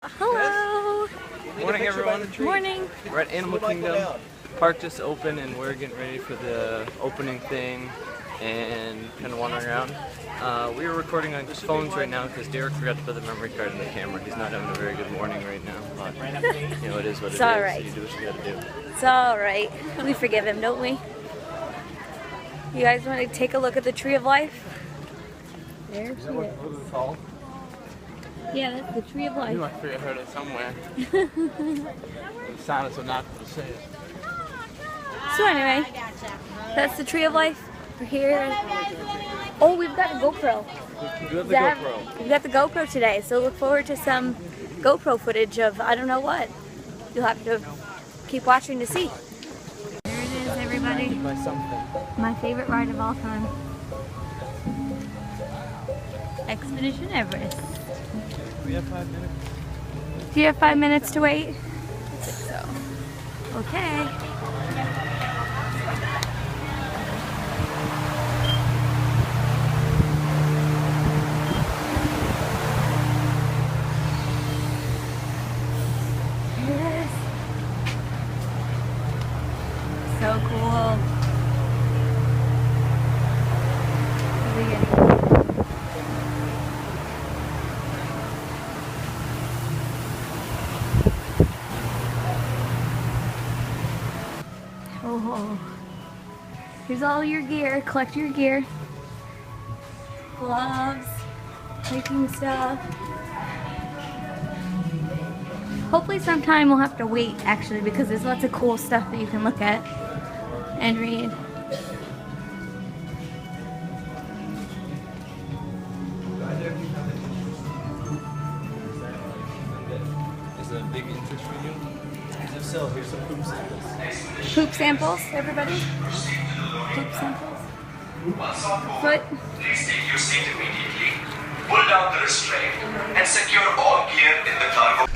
Hello! Morning, everyone. Morning! We're at Animal Kingdom. Park just opened and we're getting ready for the opening thing and kind of wandering around. We are recording on phones right now because Derek forgot to put the memory card in the camera. He's not having a very good morning right now, but you know, it is what it is. Alright. You do what you gotta do. It's alright. We forgive him, don't we? You guys want to take a look at the Tree of Life? There she is. Yeah, that's the Tree of Life. I figured I heard it somewhere. The silence will not say it. So anyway, that's the Tree of Life. We're here. Oh, we've got a GoPro. You have the GoPro. We've got the GoPro today, so look forward to some GoPro footage of I don't know what. You'll have to keep watching to see. There it is, everybody. By something. My favorite ride of all time. Expedition Everest. We have 5 minutes. Do you have 5 minutes to wait? I think so. Okay. Yes. So cool. What are we getting? Oh, here's all your gear. Collect your gear. Gloves, hiking stuff. Hopefully sometime we'll have to wait actually because there's lots of cool stuff that you can look at and read. Is that a big interest for you? If so, here's some poop samples. Poop samples, everybody. Poop samples. Foot. Please take your seat immediately. Pull down the restraint and secure all gear in the cargo.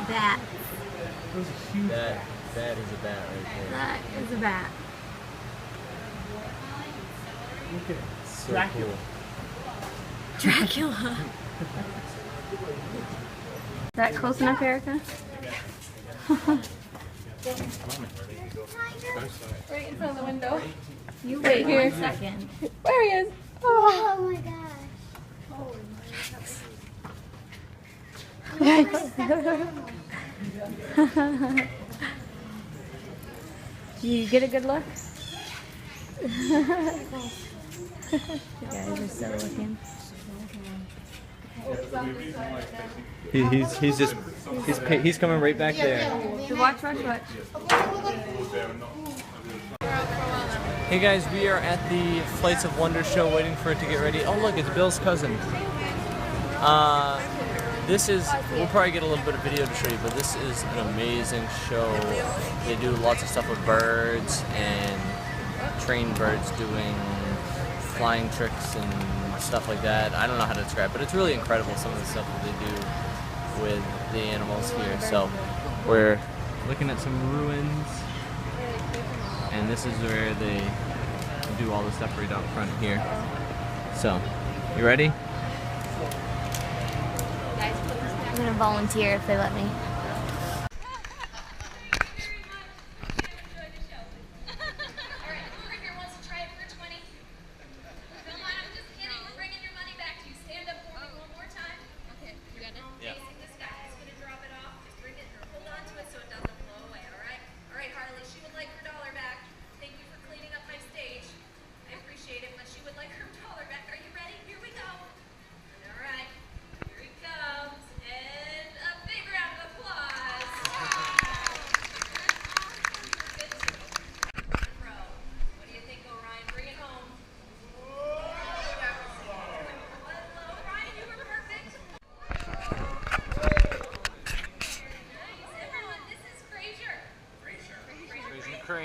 Bat. That is a bat right there. That is a bat. Okay. So Dracula. Dracula. Is that close enough, Erica? Right in front of the window. You wait here. 1 second. There he is. Oh my gosh. Did you get a good look? You guys are so looking. He's coming right back there. So watch. Hey guys, we are at the Flights of Wonder show waiting for it to get ready. Oh look, it's Bill's cousin. We'll probably get a little bit of video to show you, but this is an amazing show. They do lots of stuff with birds and train birds doing flying tricks and stuff like that. I don't know how to describe it, but it's really incredible some of the stuff that they do with the animals here. So we're looking at some ruins, and this is where they do all the stuff right out front here. So, you ready? I'm gonna volunteer if they let me. Harley, she would like her dollar back. Thank you for cleaning up my stage. I appreciate it, but she would like her dollar back. Are you ready? Here we go. All right, here he comes.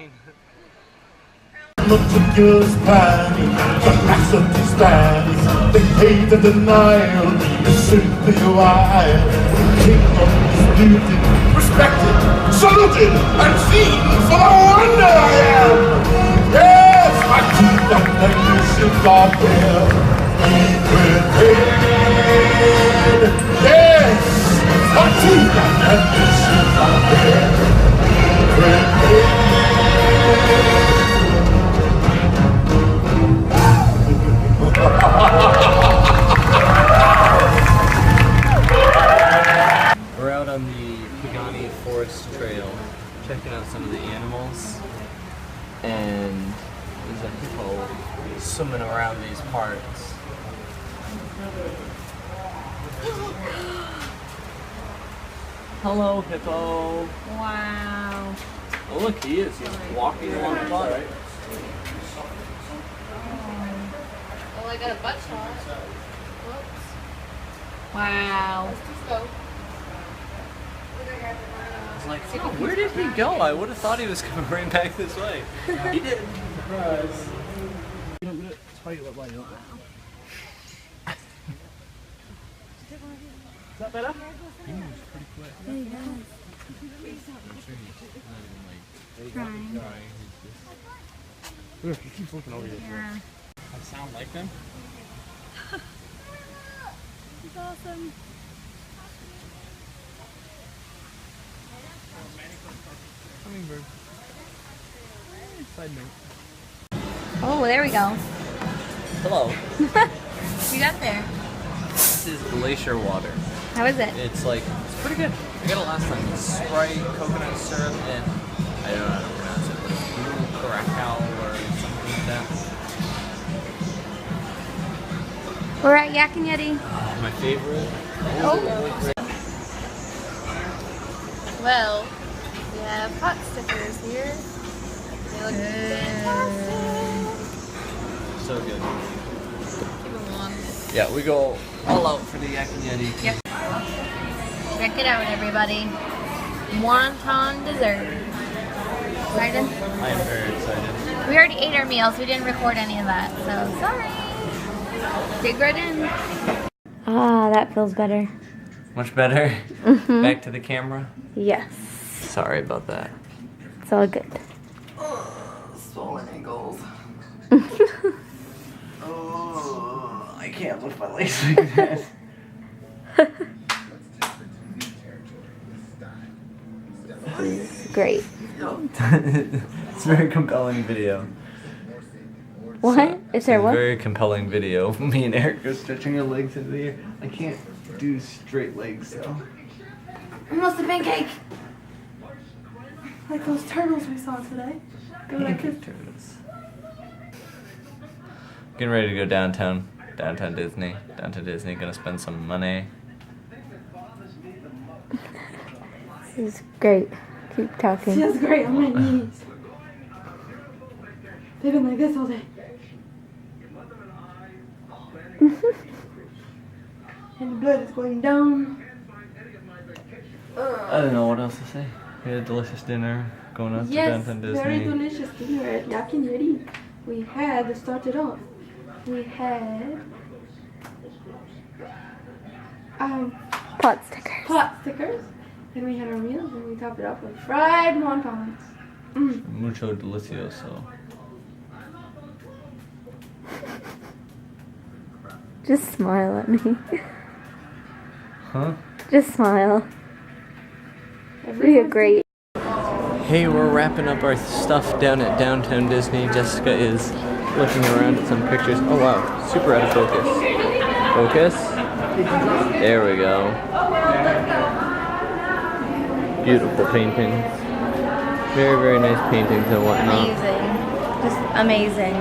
train. Meticulous planning, tenacity spanning, the hate and denial is simply wild. Kingdom is beauty, respected, saluted, and seen for the wonder I am. Yes, my teeth and magnificent are there, within. Yes, my teeth and magnificent are there, within. We're out on the Pagani Forest Trail, checking out some of the animals, and there's a hippo swimming around these parts. Hello, hippo. Wow. Oh, look, he is. He's walking along the bottom. Oh, I got a butt shot. Whoops. Wow. Let's just go. I was like, oh, where did he go? I would have thought he was coming right back this way. He did. Surprise. Is that better? He moves pretty quick. Trying. Look, he keeps looking over here. Yeah. I sound like them. He's awesome. Hummingbird. Side note. Oh, there we go. Hello. We got there. This is glacier water. How is it? It's pretty good. I got it last time. It's Sprite, coconut syrup, and I don't know how to pronounce it, but it's blue curacao or something like that. We're at Yak and Yeti. My favorite. Well, we have pot stickers here. They look fantastic. So good. Keep them on. Yeah, we go all out for the Yak and Yeti. Yep. Check it out, everybody. Wonton dessert. Excited? I am very excited. We already ate our meals. We didn't record any of that, so sorry. Dig right in. Ah, that feels better. Much better. Back to the camera. Yes. Sorry about that. It's all good. Swollen ankles. Oh, I can't lift my legs like that. Great. It's a very compelling video. What? Is there It's a what? very compelling video. Me and Eric are stretching our legs into the air. I can't do straight legs though. Almost a pancake. Like those turtles we saw today. Go like this. Getting ready to go downtown. Downtown Disney. Downtown Disney. Gonna spend some money. This is great. Keep talking. Feels great on my knees. They've been like this all day. And the blood is going down. I don't know what else to say. We had a delicious dinner. Going out to Yes, Downtown Disney. very delicious dinner at Yak and Yeti. We had, to start it off, we had Pot stickers. pot stickers. Then we had our meals and we topped it off with fried wontons. Mucho delicioso. Just smile at me. Huh? Just smile. You're great. Hey, we're wrapping up our stuff down at Downtown Disney. Jessica is looking around at some pictures. Oh wow, super out of focus. Focus. There we go. Beautiful paintings. Very, very nice paintings and whatnot. Amazing. Just amazing.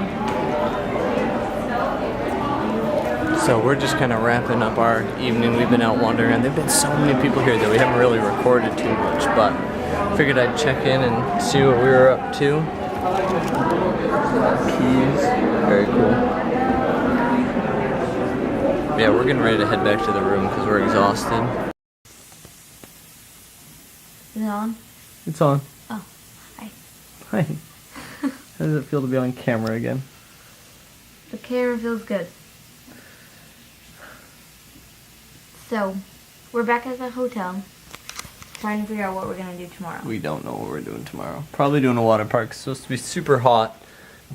So we're just kind of wrapping up our evening. We've been out wandering around. There've been so many people here that we haven't really recorded too much, but figured I'd check in and see what we were up to. Keys. Very cool. Yeah, we're getting ready to head back to the room because we're exhausted. Is it on? It's on. Oh, hi. Hi. How does it feel to be on camera again? The camera feels good. So, we're back at the hotel, trying to figure out what we're gonna do tomorrow. We don't know what we're doing tomorrow. Probably doing a water park. It's supposed to be super hot,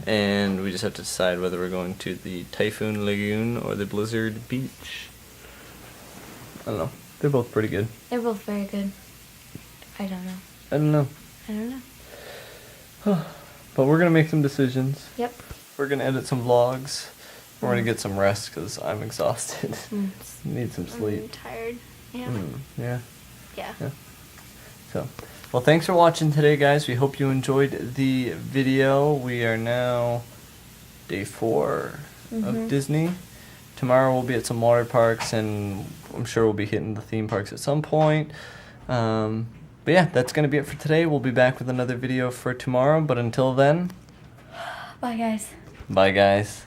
and we just have to decide whether we're going to the Typhoon Lagoon or the Blizzard Beach. I don't know. They're both pretty good. They're both very good. I don't know. I don't know. I don't know. But we're gonna make some decisions. Yep. We're gonna edit some vlogs. We're gonna get some rest because I'm exhausted. Need some sleep. I'm tired. Yeah. Yeah. Yeah. So, well, thanks for watching today, guys. We hope you enjoyed the video. We are now day 4 of Disney. Tomorrow we'll be at some water parks, and I'm sure we'll be hitting the theme parks at some point. But yeah, that's going to be it for today. We'll be back with another video for tomorrow, but until then... Bye, guys. Bye, guys.